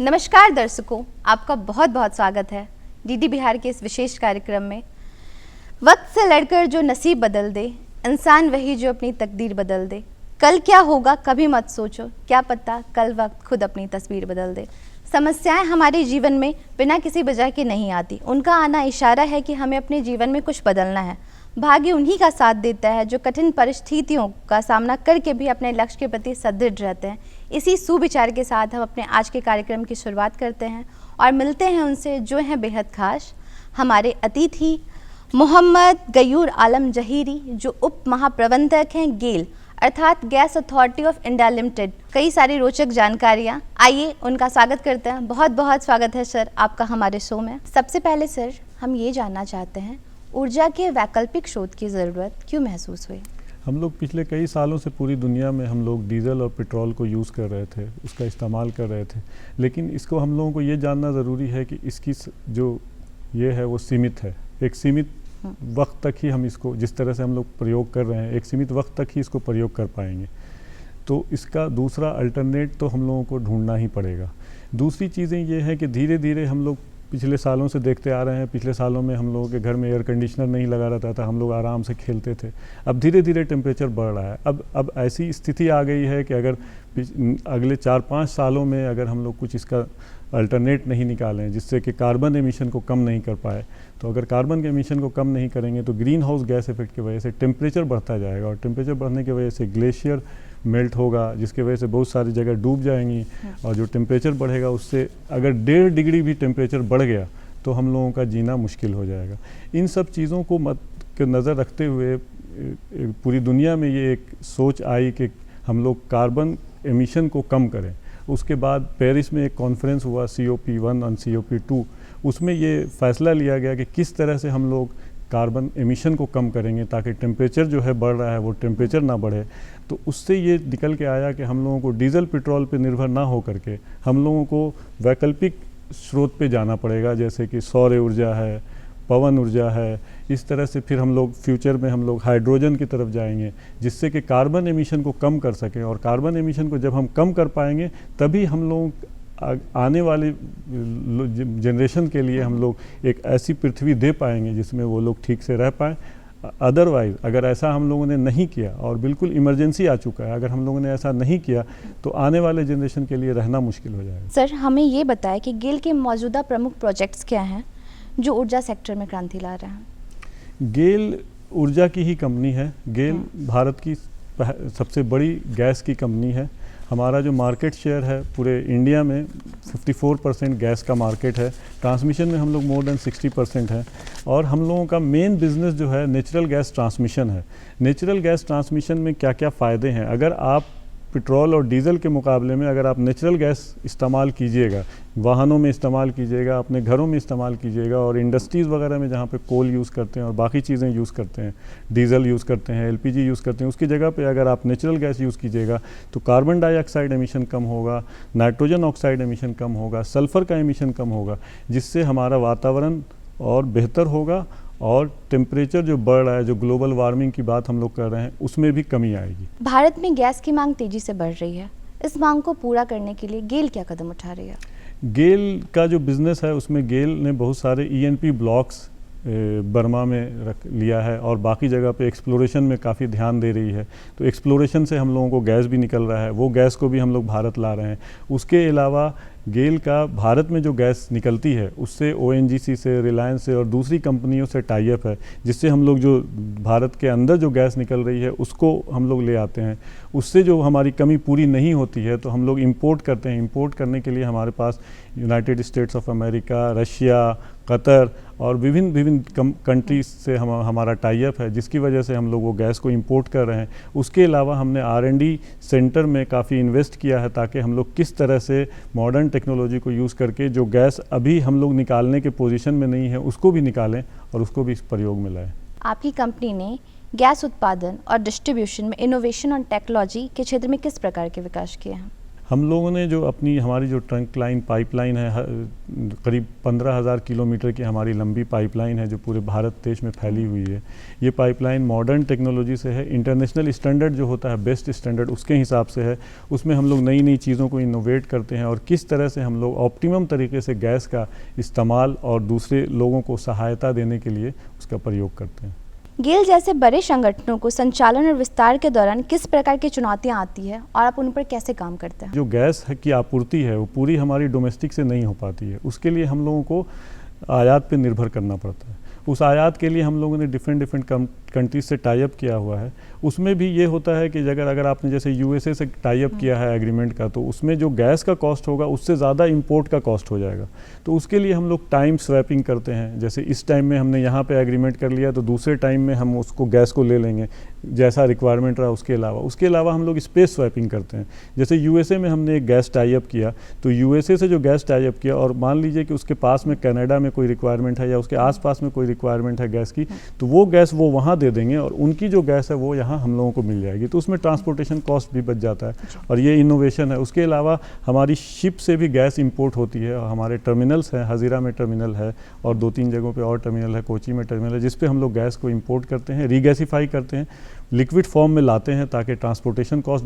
नमस्कार दर्शकों, आपका बहुत बहुत स्वागत है डीडी बिहार के इस विशेष कार्यक्रम में। वक्त से लड़कर जो नसीब बदल दे, इंसान वही जो अपनी तकदीर बदल दे। कल क्या होगा कभी मत सोचो, क्या पता कल वक्त खुद अपनी तस्वीर बदल दे। समस्याएं हमारे जीवन में बिना किसी वजह के नहीं आती, उनका आना इशारा है कि हमें अपने जीवन में कुछ बदलना है। भाग्य उन्हीं का साथ देता है जो कठिन परिस्थितियों का सामना करके भी अपने लक्ष्य के प्रति सदृढ़ रहते हैं। इसी सुविचार के साथ हम अपने आज के कार्यक्रम की शुरुआत करते हैं और मिलते हैं उनसे जो हैं बेहद खास, हमारे अतिथि मोहम्मद गयूर आलम जहीरी, जो उप महाप्रबंधक हैं गेल अर्थात gas authority of India limited. कई सारी रोचक जानकारियाँ, आइए उनका स्वागत करते हैं। बहुत बहुत स्वागत है सर आपका हमारे शो में। सबसे पहले सर हम ये जानना चाहते हैं, ऊर्जा के वैकल्पिक स्रोत की ज़रूरत क्यों महसूस हुई? हम लोग पिछले कई सालों से पूरी दुनिया में हम लोग डीजल और पेट्रोल को यूज़ कर रहे थे, उसका इस्तेमाल कर रहे थे, लेकिन इसको हम लोगों को ये जानना ज़रूरी है कि इसकी जो ये है वो सीमित है। एक सीमित वक्त तक ही हम इसको, जिस तरह से हम लोग प्रयोग कर रहे हैं, एक सीमित वक्त तक ही इसको प्रयोग कर पाएंगे। तो इसका दूसरा अल्टरनेट तो हम लोगों को ढूंढना ही पड़ेगा। दूसरी चीज़ें ये हैं कि धीरे धीरे हम लोग पिछले सालों से देखते आ रहे हैं, पिछले सालों में हम लोगों के घर में एयर कंडीशनर नहीं लगा रहता था, हम लोग आराम से खेलते थे। अब धीरे धीरे टेम्परेचर बढ़ रहा है। अब ऐसी स्थिति आ गई है कि अगर अगले 4-5 सालों में अगर हम लोग कुछ इसका अल्टरनेट नहीं निकालें जिससे कि कार्बन एमिशन को कम नहीं कर पाए, तो अगर कार्बन के एमिशन को कम नहीं करेंगे तो ग्रीन हाउस गैस इफेक्ट की वजह से टेम्परेचर बढ़ता जाएगा, और टेम्परेचर बढ़ने की वजह से ग्लेशियर मेल्ट होगा, जिसकी वजह से बहुत सारी जगह डूब जाएंगी। और जो टेम्परेचर बढ़ेगा उससे अगर 1.5 डिग्री भी टेम्परेचर बढ़ गया तो हम लोगों का जीना मुश्किल हो जाएगा। इन सब चीज़ों को नज़र रखते हुए पूरी दुनिया में ये एक सोच आई कि हम लोग कार्बन एमिशन को कम करें। उसके बाद पेरिस में एक कॉन्फ्रेंस हुआ COP1 और COP2, उसमें ये फ़ैसला लिया गया कि किस तरह से हम लोग कार्बन एमिशन को कम करेंगे ताकि टेम्परेचर जो है बढ़ रहा है वो टेम्परेचर ना बढ़े। तो उससे ये निकल के आया कि हम लोगों को डीजल पेट्रोल पे निर्भर ना हो करके हम लोगों को वैकल्पिक स्रोत पे जाना पड़ेगा, जैसे कि सौर ऊर्जा है, पवन ऊर्जा है। इस तरह से फिर हम लोग फ्यूचर में हम लोग हाइड्रोजन की तरफ जाएंगे, जिससे कि कार्बन एमिशन को कम कर सकें। और कार्बन एमिशन को जब हम कम कर पाएंगे तभी हम लोग आने वाली जनरेशन के लिए हम लोग एक ऐसी पृथ्वी दे पाएंगे जिसमें वो लोग ठीक से रह पाएँ। अदरवाइज़ अगर ऐसा हम लोगों ने नहीं किया, और बिल्कुल इमरजेंसी आ चुका है, अगर हम लोगों ने ऐसा नहीं किया तो आने वाले जनरेशन के लिए रहना मुश्किल हो जाएगा। सर हमें ये बताएं कि गेल के मौजूदा प्रमुख प्रोजेक्ट्स क्या हैं जो ऊर्जा सेक्टर में क्रांति ला रहे हैं? गेल ऊर्जा की ही कंपनी है। गेल भारत की सबसे बड़ी गैस की कंपनी है। हमारा जो मार्केट शेयर है पूरे इंडिया में 54% गैस का मार्केट है। ट्रांसमिशन में हम लोग मोर देन 60% है। और हम लोगों का मेन बिजनेस जो है नेचुरल गैस ट्रांसमिशन है। नेचुरल गैस ट्रांसमिशन में क्या क्या फ़ायदे हैं, अगर आप पेट्रोल और डीजल के मुकाबले में अगर आप नेचुरल गैस इस्तेमाल कीजिएगा, वाहनों में इस्तेमाल कीजिएगा, अपने घरों में इस्तेमाल कीजिएगा, और इंडस्ट्रीज़ वगैरह में जहाँ पे कोल यूज़ करते हैं और बाकी चीज़ें यूज़ करते हैं, डीजल यूज़ करते हैं, LPG यूज़ करते हैं, उसकी जगह पे अगर आप नेचुरल गैस यूज़ कीजिएगा तो कार्बन डाइऑक्साइड एमिशन कम होगा, नाइट्रोजन ऑक्साइड एमिशन कम होगा, सल्फ़र का एमिशन कम होगा, जिससे हमारा वातावरण और बेहतर होगा। और टेम्परेचर जो बढ़ रहा है, जो ग्लोबल वार्मिंग की बात हम लोग कर रहे हैं, उसमें भी कमी आएगी। भारत में गैस की मांग तेजी से बढ़ रही है, इस मांग को पूरा करने के लिए गेल क्या कदम उठा रही है? गेल का जो बिज़नेस है उसमें गेल ने बहुत सारे ENP ब्लॉक्स बर्मा में रख लिया है, और बाकी जगह पे एक्सप्लोरेशन में काफ़ी ध्यान दे रही है। तो एक्सप्लोरेशन से हम लोगों को गैस भी निकल रहा है, वो गैस को भी हम लोग भारत ला रहे हैं। उसके अलावा गेल का भारत में जो गैस निकलती है उससे ONGC से, रिलायंस से और दूसरी कंपनियों से टाई अप है, जिससे हम लोग जो भारत के अंदर जो गैस निकल रही है उसको हम लोग ले आते हैं। उससे जो हमारी कमी पूरी नहीं होती है तो हम लोग इंपोर्ट करते हैं। इंपोर्ट करने के लिए हमारे पास United States of America, Russia, Qatar और विभिन्न कंट्रीज से हमारा टाई अप है, जिसकी वजह से हम लोग वो गैस को इंपोर्ट कर रहे हैं। उसके अलावा हमने R&D सेंटर में काफ़ी इन्वेस्ट किया है ताकि हम लोग किस तरह से मॉडर्न टेक्नोलॉजी को यूज़ करके जो गैस अभी हम लोग निकालने के पोजीशन में नहीं है उसको भी निकालें और उसको भी इस प्रयोग में लाएं। आपकी कंपनी ने गैस उत्पादन और डिस्ट्रीब्यूशन में इनोवेशन और टेक्नोलॉजी के क्षेत्र में किस प्रकार के विकास किए हैं? हम लोगों ने जो हमारी जो ट्रंक लाइन पाइपलाइन है, करीब 15,000 किलोमीटर की हमारी लंबी पाइपलाइन है जो पूरे भारत देश में फैली हुई है। ये पाइपलाइन मॉडर्न टेक्नोलॉजी से है, इंटरनेशनल स्टैंडर्ड जो होता है बेस्ट स्टैंडर्ड उसके हिसाब से है। उसमें हम लोग नई नई चीज़ों को इनोवेट करते हैं और किस तरह से हम लोग ऑप्टिमम तरीके से गैस का इस्तेमाल और दूसरे लोगों को सहायता देने के लिए उसका प्रयोग करते हैं। गेल जैसे बड़े संगठनों को संचालन और विस्तार के दौरान किस प्रकार की चुनौतियां आती है और आप उन पर कैसे काम करते हैं? जो गैस की आपूर्ति है वो पूरी हमारी डोमेस्टिक से नहीं हो पाती है, उसके लिए हम लोगों को आयात पे निर्भर करना पड़ता है। उस आयात के लिए हम लोगों ने डिफरेंट कंट्रीज से टाई अप किया हुआ है। उसमें भी ये होता है कि अगर आपने जैसे यूएसए से टाई अप किया है एग्रीमेंट का, तो उसमें जो गैस का कॉस्ट होगा उससे ज़्यादा इंपोर्ट का कॉस्ट हो जाएगा। तो उसके लिए हम लोग टाइम स्वैपिंग करते हैं। जैसे इस टाइम में हमने यहाँ पे एग्रीमेंट कर लिया तो दूसरे टाइम में हम उसको गैस को ले लेंगे जैसा रिक्वायरमेंट रहा। उसके अलावा हम लोग स्पेस स्वैपिंग करते हैं। जैसे यूएसए में हमने एक गैस टाई अप किया, तो यूएसए से जो गैस टाई अप किया और मान लीजिए कि उसके पास में कनाडा में कोई रिक्वायरमेंट है या उसके आसपास में कोई रिक्वायरमेंट है गैस की, तो वो गैस वो वहाँ दे देंगे और उनकी जो गैस है वो यहाँ हम लोगों को मिल जाएगी। तो उसमें ट्रांसपोर्टेशन कॉस्ट भी बच जाता है और ये इनोवेशन है। उसके अलावा हमारी शिप से भी गैस इंपोर्ट होती है और हमारे टर्मिनल्स हैं, हजीरा में टर्मिनल है और 2-3 जगहों पे और टर्मिनल है, कोची में टर्मिनल है, जिस पे हम लोग गैस को इंपोर्ट करते हैं, रीगैसिफाई करते हैं, लिक्विड फॉर्म में लाते हैं ताकि ट्रांसपोर्टेशन कॉस्ट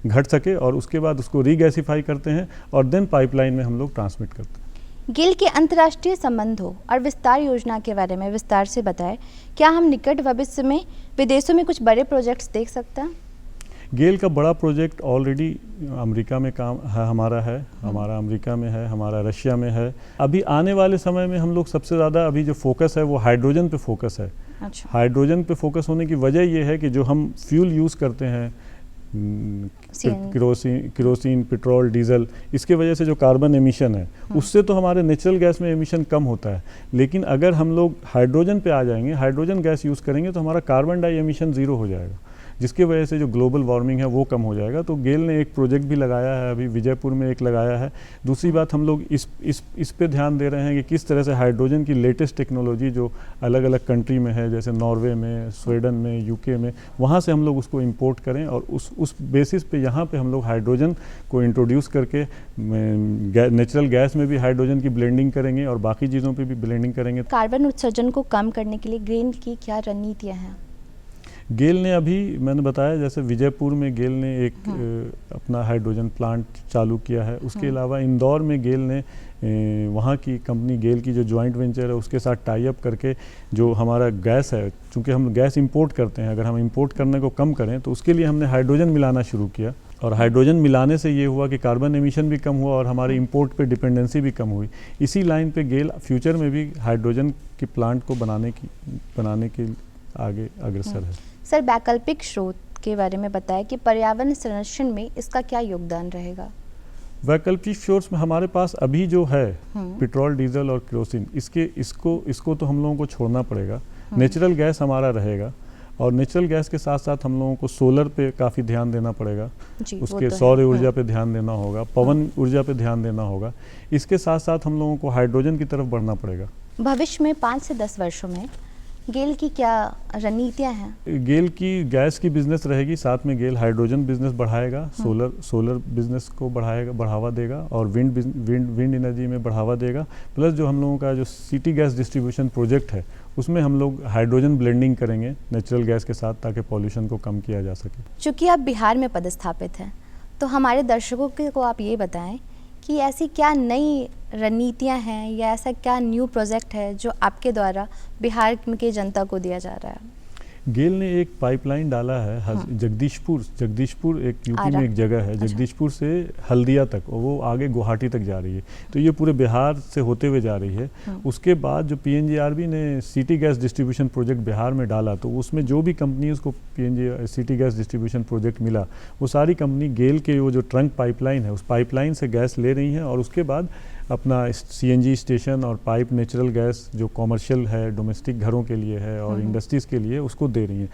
घट सके और उसके बाद उसको रीगैसिफाई करते हैं और देन पाइपलाइन में हम लोग ट्रांसमिट करते हैं। गेल के अंतर्राष्ट्रीय संबंधों और विस्तार योजना के बारे में विस्तार से बताएं। क्या हम निकट भविष्य में विदेशों में कुछ बड़े प्रोजेक्ट्स देख सकते हैं? गेल का बड़ा प्रोजेक्ट ऑलरेडी अमेरिका में काम है, हमारा अमेरिका में है, हमारा रशिया में है। अभी आने वाले समय में हम लोग सबसे ज़्यादा अभी जो फोकस है वो हाइड्रोजन पे फोकस है। अच्छा। हाइड्रोजन पे फोकस होने की वजह ये है कि जो हम फ्यूल यूज़ करते हैं, केरोसिन, पेट्रोल, डीजल, इसके वजह से जो कार्बन एमिशन है उससे तो हमारे नेचुरल गैस में एमिशन कम होता है। लेकिन अगर हम लोग हाइड्रोजन पे आ जाएंगे, हाइड्रोजन गैस यूज़ करेंगे तो हमारा कार्बन डाई एमिशन ज़ीरो हो जाएगा, जिसकी वजह से जो ग्लोबल वार्मिंग है वो कम हो जाएगा। तो गेल ने एक प्रोजेक्ट भी लगाया है, अभी विजयपुर में एक लगाया है। दूसरी बात, हम लोग इस पे ध्यान दे रहे हैं कि किस तरह से हाइड्रोजन की लेटेस्ट टेक्नोलॉजी जो अलग अलग कंट्री में है, जैसे नॉर्वे में, स्वीडन में, यूके में, वहाँ से हम लोग उसको इंपोर्ट करें और उस बेसिस पे यहाँ पे हम लोग हाइड्रोजन को इंट्रोड्यूस करके नेचुरल गैस में भी हाइड्रोजन की ब्लेंडिंग करेंगे और बाकी चीज़ों पर भी ब्लेंडिंग करेंगे। कार्बन उत्सर्जन को कम करने के लिए गेल की क्या रणनीतियाँ हैं? गेल ने अभी मैंने बताया जैसे विजयपुर में गेल ने एक अपना हाइड्रोजन प्लांट चालू किया है। उसके अलावा इंदौर में गेल ने वहाँ की कंपनी गेल की जो जॉइंट वेंचर है उसके साथ टाई अप करके जो हमारा गैस है, चूँकि हम गैस इंपोर्ट करते हैं, अगर हम इंपोर्ट करने को कम करें तो उसके लिए हमने हाइड्रोजन मिलाना शुरू किया और हाइड्रोजन मिलाने से ये हुआ कि कार्बन एमिशन भी कम हुआ और हमारे इंपोर्ट पे डिपेंडेंसी भी कम हुई। इसी लाइन पे गेल फ्यूचर में भी हाइड्रोजन के प्लांट को बनाने के आगे अग्रसर है। सर, वैकल्पिक स्रोत के बारे में बताएं कि पर्यावरण संरक्षण में इसका क्या योगदान रहेगा? वैकल्पिक स्रोत में हमारे पास अभी जो है पेट्रोल, डीजल और केरोसिन, इसको तो हम लोगों को छोड़ना पड़ेगा। नेचुरल गैस हमारा रहेगा और नेचुरल गैस के साथ साथ हम लोगों को सोलर पे काफ़ी ध्यान देना पड़ेगा, उसके सौर ऊर्जा पे ध्यान देना होगा, पवन ऊर्जा पे ध्यान देना होगा। इसके साथ साथ हम लोगों को हाइड्रोजन की तरफ बढ़ना पड़ेगा। भविष्य में 5 से 10 वर्षों में गेल की क्या रणनीतियाँ हैं? गेल की गैस की बिजनेस रहेगी, साथ में गेल हाइड्रोजन बिजनेस बढ़ाएगा, सोलर बिजनेस को बढ़ावा देगा और विंड एनर्जी में बढ़ावा देगा। प्लस जो हम लोगों का जो सिटी गैस डिस्ट्रीब्यूशन प्रोजेक्ट है उसमें हम लोग हाइड्रोजन ब्लेंडिंग करेंगे नेचुरल गैस के साथ ताकि पॉल्यूशन को कम किया जा सके। चूँकि आप बिहार में पदस्थापित हैं तो हमारे दर्शकों को आप ये बताएं कि ऐसी क्या नई रणनीतियाँ हैं या ऐसा क्या न्यू प्रोजेक्ट है जो आपके द्वारा बिहार की जनता को दिया जा रहा है? गेल ने एक पाइपलाइन डाला है जगदीशपुर एक यूपी में एक जगह है, जगदीशपुर से हल्दिया तक, और वो आगे गुवाहाटी तक जा रही है। तो ये पूरे बिहार से होते हुए जा रही है। उसके बाद जो PNGRB ने city gas distribution project Bihar में डाला, तो उसमें जो भी कंपनी उसको सिटी गैस डिस्ट्रीब्यूशन प्रोजेक्ट मिला, वो सारी कंपनी गेल के वो जो ट्रंक पाइपलाइन है उस पाइपलाइन से गैस ले रही हैं और उसके बाद अपना CNG स्टेशन और पाइप नेचुरल गैस जो कॉमर्शियल है, डोमेस्टिक घरों के लिए है और इंडस्ट्रीज़ के लिए, उसको दे रही हैं।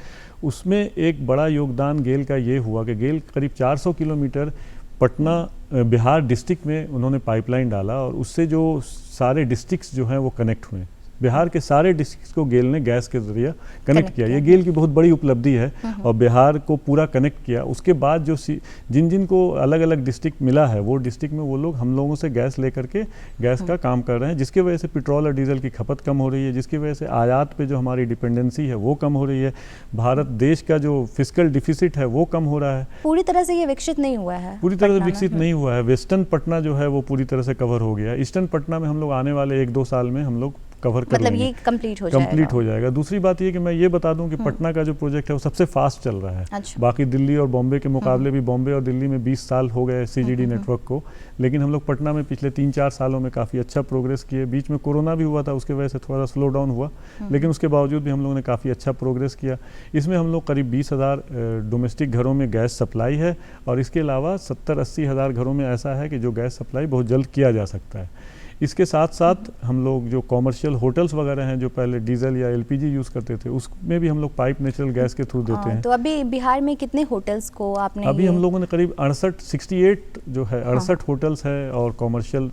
उसमें एक बड़ा योगदान गेल का ये हुआ कि गेल करीब 400 किलोमीटर पटना बिहार डिस्ट्रिक्ट में उन्होंने पाइपलाइन डाला और उससे जो सारे डिस्ट्रिक्ट्स जो हैं वो कनेक्ट हुए बिहार के सारे डिस्ट्रिक्ट को गेल ने गैस के जरिए कनेक्ट किया। ये गेल की बहुत बड़ी उपलब्धि है और बिहार को पूरा कनेक्ट किया। उसके बाद जो जिन जिन को अलग अलग डिस्ट्रिक्ट मिला है वो डिस्ट्रिक्ट में वो लोग हम लोगों से गैस लेकर के गैस का काम कर रहे हैं, जिसकी वजह से पेट्रोल और डीजल की खपत कम हो रही है, जिसकी वजह से आयात पे जो हमारी डिपेंडेंसी है वो कम हो रही है। भारत देश का जो फिस्कल डिफिसिट है वो कम हो रहा है। पूरी तरह से ये विकसित नहीं हुआ है, पूरी तरह से विकसित नहीं हुआ है। वेस्टर्न पटना जो है वो पूरी तरह से कवर हो गया। ईस्टर्न पटना में हम लोग आने वाले 1-2 साल में हम लोग कवर कर मतलब लेंगे। ये कंप्लीट हो जाएगा। दूसरी बात ये कि मैं ये बता दूं कि पटना का जो प्रोजेक्ट है वो सबसे फास्ट चल रहा है। अच्छा। बाकी दिल्ली और बॉम्बे के मुकाबले भी बॉम्बे और दिल्ली में 20 साल हो गए सीजीडी नेटवर्क को, लेकिन हम लोग पटना में पिछले 3-4 सालों में काफ़ी अच्छा प्रोग्रेस किए। बीच में कोरोना भी हुआ था, उसके वजह से थोड़ा स्लो डाउन हुआ, लेकिन उसके बावजूद भी हम लोगों ने काफ़ी अच्छा प्रोग्रेस किया। इसमें हम लोग करीब 20,000 डोमेस्टिक घरों में गैस सप्लाई है और इसके अलावा 70-80 हज़ार घरों में ऐसा है कि जो गैस सप्लाई बहुत जल्द किया जा सकता है। इसके साथ साथ हम लोग जो कॉमर्शियल होटल्स वगैरह हैं जो पहले डीजल या एलपीजी यूज़ करते थे उसमें भी हम लोग पाइप नेचुरल गैस के थ्रू देते हैं। तो अभी बिहार में कितने होटल्स को आपने अभी हम लोगों ने करीब 68 जो है 68 होटल्स है और कॉमर्शियल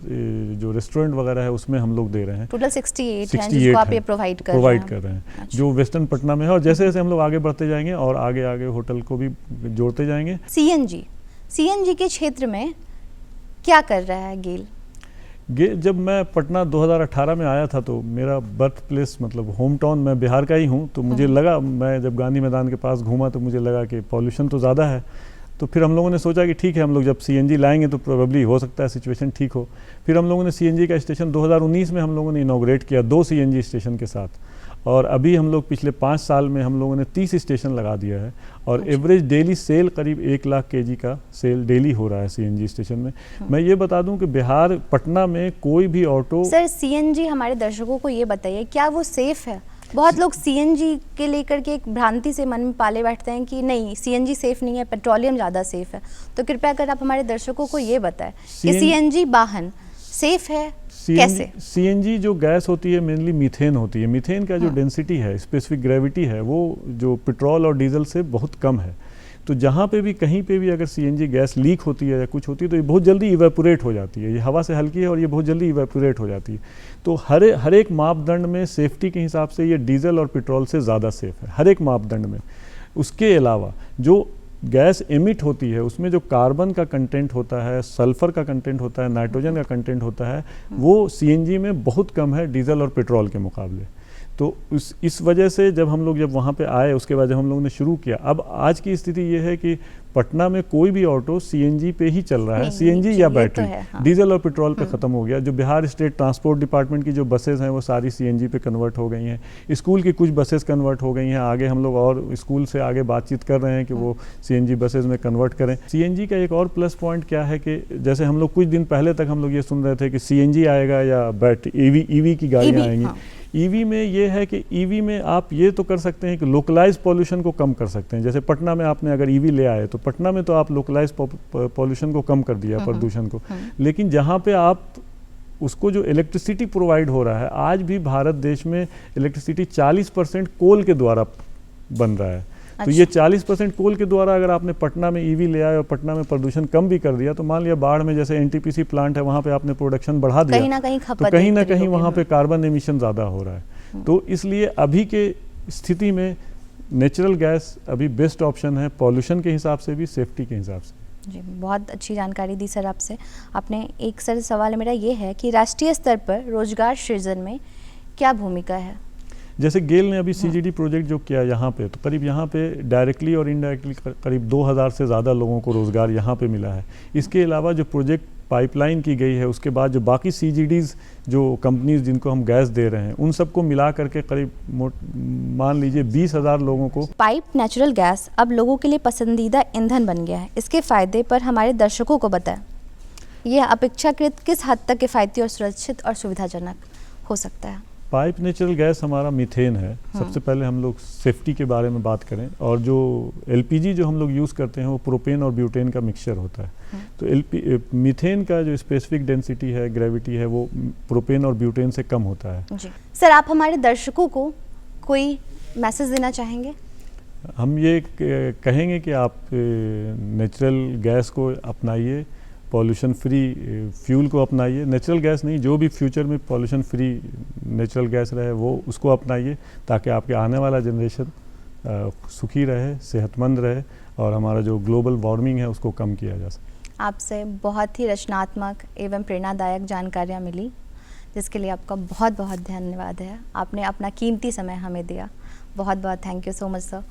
जो रेस्टोरेंट वगैरह है उसमें हम लोग दे रहे हैं। टोटल 68 हैं जिसको आप ये प्रोवाइड कर रहे हैं। अच्छा। जो वेस्टर्न पटना में है और जैसे जैसे हम लोग आगे बढ़ते जाएंगे और आगे आगे होटल को भी जोड़ते जाएंगे। सीएनजी के क्षेत्र में क्या कर रहा है गेल? जब मैं पटना 2018 में आया था तो मेरा बर्थ प्लेस मतलब होम टाउन, मैं बिहार का ही हूँ, तो मुझे लगा, मैं जब गांधी मैदान के पास घूमा तो मुझे लगा कि पॉल्यूशन तो ज़्यादा है। तो फिर हम लोगों ने सोचा कि ठीक है, हम लोग जब सीएनजी लाएंगे तो प्रोबेबली हो सकता है सिचुएशन ठीक हो। फिर हम लोगों ने सीएनजी का स्टेशन 2019 में हम लोगों ने इनॉग्रेट किया 2 सीएनजी स्टेशन के साथ, और अभी हम लोग पिछले 5 साल में हम लोगों ने 30 स्टेशन लगा दिया है और एवरेज डेली सेल करीब 1 लाख केजी का सेल डेली हो रहा है सीएनजी स्टेशन में। मैं ये बता दूं कि बिहार पटना में कोई भी ऑटो। सर सीएनजी हमारे दर्शकों को ये बताइए, क्या वो सेफ है? बहुत लोग सीएनजी के लेकर के एक भ्रांति से मन में पाले बैठते हैं कि नहीं सीएनजी सेफ नहीं है, पेट्रोलियम ज़्यादा सेफ है। तो कृपया कर आप हमारे दर्शकों को ये बताएं कि सीएनजी वाहन सेफ है कैसे? सीएनजी जो गैस होती है मेनली मीथेन होती है। मीथेन का जो डेंसिटी है, स्पेसिफिक ग्रेविटी है, वो जो पेट्रोल और डीजल से बहुत कम है। तो जहाँ पे भी कहीं पे भी अगर सीएनजी गैस लीक होती है या कुछ होती है तो ये बहुत जल्दी इवेपोरेट हो जाती है। ये हवा से हल्की है और ये बहुत जल्दी इवेपोरेट हो जाती है। तो हर एक मापदंड में सेफ्टी के हिसाब से ये डीजल और पेट्रोल से ज़्यादा सेफ है, हर एक मापदंड में। उसके अलावा जो गैस एमिट होती है उसमें जो कार्बन का कंटेंट होता है, सल्फर का कंटेंट होता है, नाइट्रोजन का कंटेंट होता है, वो सीएनजी में बहुत कम है डीजल और पेट्रोल के मुकाबले। तो इस वजह से जब वहाँ पे आए, उसके बाद जब हम लोगों ने शुरू किया, अब आज की स्थिति ये है कि पटना में कोई भी ऑटो सीएनजी पे ही चल रहा है, सीएनजी या बैटरी। हाँ। डीजल और पेट्रोल पे ख़त्म हो गया। जो बिहार स्टेट ट्रांसपोर्ट डिपार्टमेंट की जो बसेस हैं वो सारी सीएनजी पे कन्वर्ट हो गई हैं। स्कूल की कुछ बसेस कन्वर्ट हो गई हैं। आगे हम लोग और स्कूल से आगे बातचीत कर रहे हैं कि वो सीएनजी बसेस में कन्वर्ट करें। सीएनजी का एक और प्लस पॉइंट क्या है कि जैसे हम लोग कुछ दिन पहले तक हम लोग ये सुन रहे थे कि सीएनजी आएगा या बैटरी ईवी की गाड़ियाँ आएंगी। ईवी में ये है कि ईवी में आप ये तो कर सकते हैं कि लोकलाइज पॉल्यूशन को कम कर सकते हैं। जैसे पटना में आपने अगर ईवी ले आए तो पटना में तो आप लोकलाइज पॉल्यूशन को कम कर दिया, प्रदूषण को। लेकिन जहाँ पे आप उसको जो इलेक्ट्रिसिटी प्रोवाइड हो रहा है, आज भी भारत देश में इलेक्ट्रिसिटी 40% कोल के द्वारा बन रहा है। तो ये 40% कोल के द्वारा अगर आपने पटना में ईवी ले आए और पटना में प्रदूषण कम भी कर दिया, तो मान लिया बाढ़ में जैसे एनटीपीसी प्लांट है वहाँ पे आपने प्रोडक्शन बढ़ा दिया, तो कहीं ना कहीं वहाँ पे कार्बन एमिशन ज़्यादा हो रहा है। तो इसलिए अभी के स्थिति में नेचुरल गैस अभी बेस्ट ऑप्शन है, पॉल्यूशन के हिसाब से भी, सेफ्टी के हिसाब से। जी, बहुत अच्छी जानकारी दी सर आपसे आपने। एक सर सवाल मेरा ये है कि राष्ट्रीय स्तर पर रोजगार सृजन में क्या भूमिका है? जैसे गेल ने अभी सीजीडी प्रोजेक्ट जो किया यहाँ पे, तो करीब यहाँ पे डायरेक्टली और इनडायरेक्टली करीब 2000 से ज़्यादा लोगों को रोज़गार यहाँ पे मिला है। इसके अलावा जो प्रोजेक्ट पाइपलाइन की गई है, उसके बाद जो बाकी सीजीडीज़ जो कंपनीज जिनको हम गैस दे रहे हैं, उन सबको मिला करके करीब मान लीजिए 20,000 लोगों को। पाइप नेचुरल गैस अब लोगों के लिए पसंदीदा ईंधन बन गया है। इसके फ़ायदे पर हमारे दर्शकों को बताएं। यह अपेक्षाकृत किस हद तक किफ़ायती और सुरक्षित और सुविधाजनक हो सकता है? पाइप नेचुरल गैस हमारा मीथेन है। सबसे पहले हम लोग सेफ्टी के बारे में बात करें, और जो एलपीजी जो हम लोग यूज़ करते हैं वो प्रोपेन और ब्यूटेन का मिक्सचर होता है। तो मीथेन का जो स्पेसिफिक डेंसिटी है, ग्रेविटी है, वो प्रोपेन और ब्यूटेन से कम होता है। जी सर, आप हमारे दर्शकों को कोई मैसेज देना चाहेंगे? हम ये कहेंगे कि आप नेचुरल गैस को अपनाइए पॉल्यूशन फ्री फ्यूल को अपनाइए, नेचुरल गैस नहीं, जो भी फ्यूचर में पॉल्यूशन फ्री नेचुरल गैस रहे वो उसको अपनाइए, ताकि आपके आने वाला जनरेशन सुखी रहे, सेहतमंद रहे और हमारा जो ग्लोबल वार्मिंग है उसको कम किया जा सके। आपसे बहुत ही रचनात्मक एवं प्रेरणादायक जानकारियाँ मिली, जिसके लिए आपका बहुत बहुत धन्यवाद है। आपने अपना कीमती समय हमें दिया। बहुत बहुत thank you so much sir.